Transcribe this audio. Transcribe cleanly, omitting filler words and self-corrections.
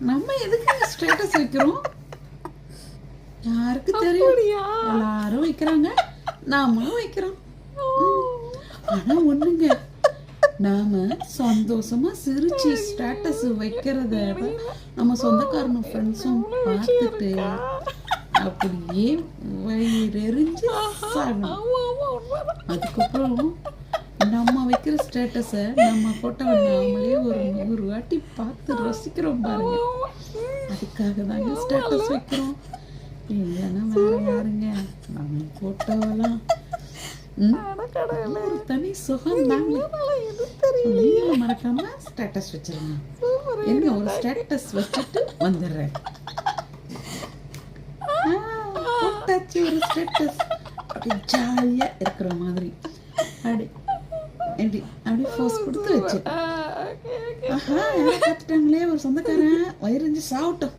நம்ம எதுக்கு ஸ்டேட்டஸ் வைக்கிறோம்? யாருக்கு தெரியும்? எல்லாரும் வைக்கிறாங்க, நாமளும் வைக்கிறோம். ஆனா ஒண்ணுங்க, நாம சந்தோஷமா சிரிச்சு ஸ்டேட்டஸ் வைக்கிறத நம்ம சொந்தக்காரனும் ஃப்ரெண்ட்ஸும் பார்த்துட்டு அப்படியே வயிறெறிஞ்சு சாகணும். அதுக்கப்புறம் நம்ம வைக்கிற ஸ்டேட்டஸை நம்ம போட்டோவை நாமளே ஒரு 100 வாட்டி பார்த்து ரசிக்கிறோம் பாருங்க. அதுக்காக தாங்க ஸ்டேட்டஸ் வைக்கிறோம். இல்லைன்னா வேற யாருங்க நம்ம போட்டோவெல்லாம் ஒரு தனி சுகம் தாங்க. நீங்களும் மறக்காம ஸ்டேட்டஸ் வச்சிருங்க. என்ன ஒரு ஸ்டேட்டஸ் வச்சுட்டு வந்துடுறேன். போட்டாச்சு ஒரு ஸ்டேட்டஸ், அப்படி ஜாலியா இருக்கிற மாதிரி அப்படி போஸ் கொடுத்து வச்சு. ஆஹா, பார்த்துட்டாங்களே ஒரு சொந்தக்காரன் வயிறஞ்சு சாப்பிட்டோம்.